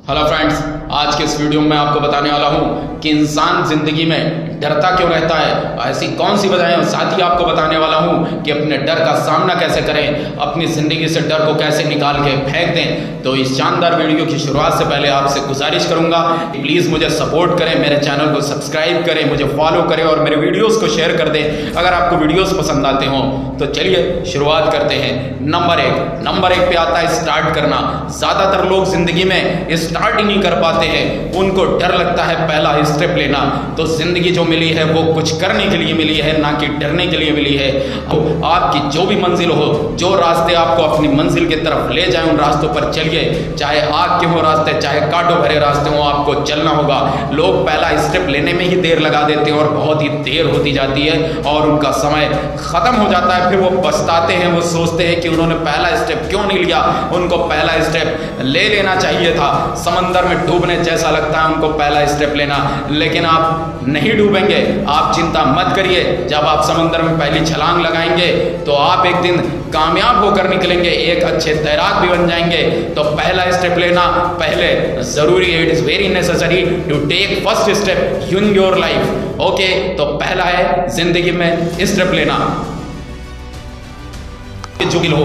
Hello friends, आज के इस वीडियो में आपको बताने वाला हूं कि इंसान जिंदगी में डरता क्यों रहता है, ऐसी कौन सी वजह है। साथ ही आपको बताने वाला हूं कि अपने डर का सामना कैसे करें, अपनी ज़िंदगी से डर को कैसे निकाल के फेंक दें। तो इस शानदार वीडियो की शुरुआत से पहले आपसे गुजारिश करूंगा, प्लीज़ मुझे सपोर्ट करें, मेरे चैनल को सब्सक्राइब करें, मुझे फॉलो करें और मेरे वीडियोज़ को शेयर कर दें अगर आपको वीडियोज़ पसंद आते हों। तो चलिए शुरुआत करते हैं। नंबर एक पे आता है स्टार्ट करना। ज़्यादातर लोग ज़िंदगी में स्टार्ट ही नहीं कर पाते हैं, उनको डर लगता है पहला स्टेप लेना। तो ज़िंदगी जो मिली है वो कुछ करने के लिए मिली है, ना कि डरने के लिए मिली है। तो आपकी जो भी मंजिल हो, जो रास्ते आपको अपनी मंजिल की तरफ ले जाए, उन रास्तों पर चलिए। चाहे आग के हो रास्ते, चाहे कांटों भरे रास्ते हो, आपको चलना होगा। लोग पहला स्टेप लेने में ही देर लगा देते हैं और बहुत ही देर होती जाती है और उनका समय ख़त्म हो जाता है। फिर वो पछताते हैं, वो सोचते हैं कि उन्होंने पहला स्टेप क्यों नहीं लिया, उनको पहला स्टेप ले लेना चाहिए था। समंदर में डूबने जैसा लगता है उनको पहला स्टेप लेना, लेकिन आप नहीं डूबेंगे। आप चिंता मत करिए, जब आप समंदर में पहली छलांग लगाएंगे तो आप एक दिन कामयाब होकर निकलेंगे, एक अच्छे तैराक भी बन जाएंगे। तो पहला स्टेप लेना पहले ज़रूरी है। It is very necessary to take first step in your life. Okay, तो पहला है जिंदगी में स्टेप लेना जो भी हो।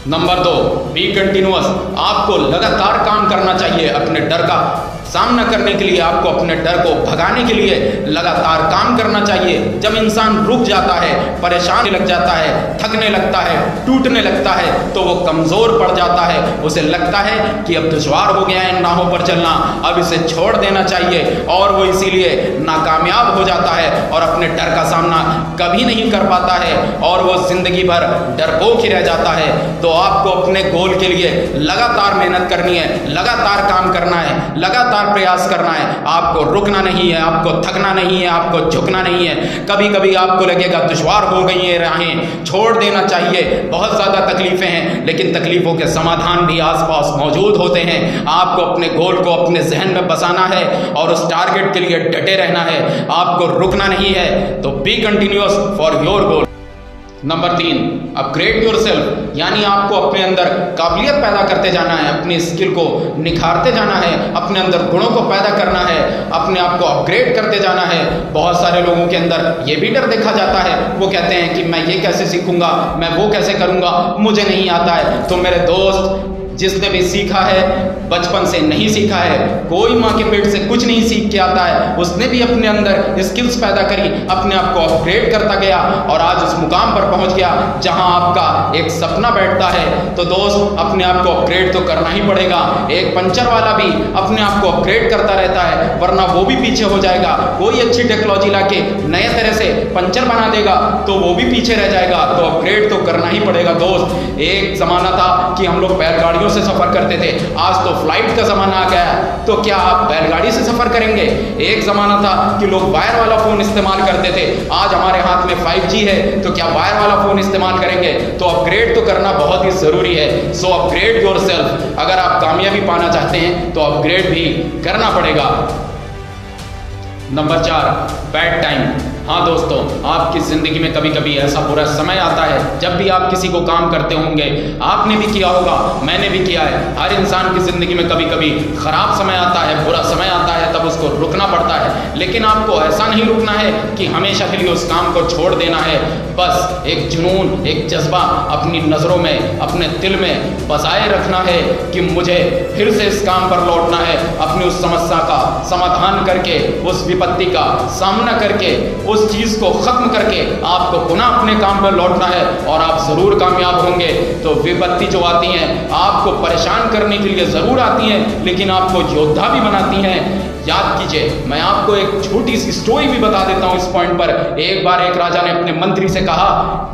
Number 2, B continuous. आपको लगातार काम करना चाहिए। अपने डर का सामना करने के लिए, आपको अपने डर को भगाने के लिए लगातार काम करना चाहिए। जब इंसान रुक जाता है, परेशान लग जाता है, थकने लगता है, टूटने लगता है, तो वो कमज़ोर पड़ जाता है। उसे लगता है कि अब दुश्वार हो गया है राहों पर चलना, अब इसे छोड़ देना चाहिए, और वो इसीलिए नाकामयाब हो जाता है और अपने डर का सामना कभी नहीं कर पाता है और वो ज़िंदगी भर डरपोक ही रह जाता है। तो आपको अपने गोल के लिए लगातार मेहनत करनी है, लगातार काम करना है, लगातार प्रयास करना है। आपको रुकना नहीं है, आपको थकना नहीं है, आपको झुकना नहीं है। कभी कभी आपको लगेगा दुश्वार हो गई ये राहें, छोड़ देना चाहिए, बहुत ज़्यादा तकलीफें हैं, लेकिन तकलीफों के समाधान भी आसपास मौजूद होते हैं। आपको अपने गोल को अपने जहन में बसाना है और उस टारगेट के लिए डटे रहना है। आपको रुकना नहीं है। तो B continuous for your goal. Number 3, upgrade yourself, यानी आपको अपने अंदर काबिलियत पैदा करते जाना है, अपनी स्किल को निखारते जाना है, अपने अंदर गुणों को पैदा करना है, अपने आप को अपग्रेड करते जाना है। बहुत सारे लोगों के अंदर ये भी डर देखा जाता है, वो कहते हैं कि मैं ये कैसे सीखूंगा, मैं वो कैसे करूंगा, मुझे नहीं आता है। तो मेरे दोस्त, जिसने भी सीखा है बचपन से नहीं सीखा है, कोई माँ के पेट से कुछ नहीं सीख के आता है, उसने भी अपने अंदर स्किल्स पैदा करी, अपने आप को अपग्रेड करता गया और आज उस मुकाम पर पहुंच गया जहां आपका एक सपना बैठता है। तो दोस्त, अपने आप को अपग्रेड तो करना ही पड़ेगा। एक पंचर वाला भी अपने आप को अपग्रेड करता रहता है, वरना वो भी पीछे हो जाएगा। कोई अच्छी टेक्नोलॉजी लाके नए तरह से पंचर बना देगा तो वो भी पीछे रह जाएगा। तो अपग्रेड तो करना ही पड़ेगा दोस्त। एक ज़माना था कि हम लोग बैलगाड़ी से सफर करते थे, आज तो फ्लाइट का जमाना आ गया है। तो क्या आप बैलगाड़ी से सफर करेंगे? एक जमाना था कि लोग वायर वाला फोन इस्तेमाल करते थे, आज हमारे हाथ में 5G है, तो क्या वायर वाला फोन इस्तेमाल करेंगे? तो अपग्रेड तो करना बहुत ही जरूरी है। सो अपग्रेड योरसेल्फ। अगर आप कामयाबी पाना चाहते हैं तो अपग्रेड भी करना पड़ेगा। Number 4, bad time. हाँ दोस्तों, आपकी ज़िंदगी में कभी कभी ऐसा बुरा समय आता है, जब भी आप किसी को काम करते होंगे, आपने भी किया होगा, मैंने भी किया है। हर इंसान की ज़िंदगी में कभी कभी ख़राब समय आता है, बुरा समय आता है, तब उसको रुकना पड़ता है। लेकिन आपको ऐसा नहीं रुकना है कि हमेशा के लिए उस काम को छोड़ देना है। बस एक जुनून, एक जज्बा अपनी नज़रों में, अपने दिल में बसाए रखना है कि मुझे फिर से इस काम पर लौटना है। अपनी उस समस्या का समाधान करके, उस विपत्ति का सामना करके, उस चीज़ को ख़त्म करके आपको पुनः अपने काम पर लौटना है और आप ज़रूर कामयाब होंगे। तो विपत्ति जो आती हैं आपको परेशान करने के लिए ज़रूर आती हैं, लेकिन आपको योद्धा भी बनाती हैं। याद कीजिए, मैं आपको एक छोटी सी स्टोरी भी बता देता हूँ इस पॉइंट पर। एक बार एक राजा ने अपने मंत्री से कहा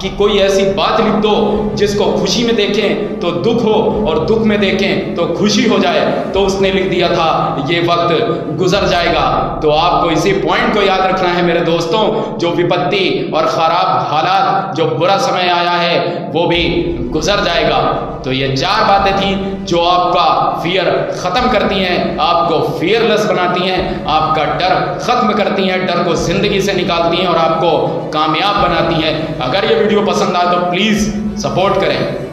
कि कोई ऐसी बात लिख दो जिसको खुशी में देखें तो दुख हो और दुख में देखें तो खुशी हो जाए। तो उसने लिख दिया था, ये वक्त गुजर जाएगा। तो आपको इसी पॉइंट को याद रखना है मेरे दोस्तों। जो विपत्ति और ख़राब हालात, जो बुरा समय आया है, वो भी गुजर जाएगा। तो ये 4 बातें थी जो आपका फियर ख़त्म करती हैं, आपको फियरलेस बनाती हैं, आपका डर ख़त्म करती हैं, डर को ज़िंदगी से निकालती हैं और आपको कामयाब बनाती हैं। अगर ये वीडियो पसंद आए तो प्लीज़ सपोर्ट करें।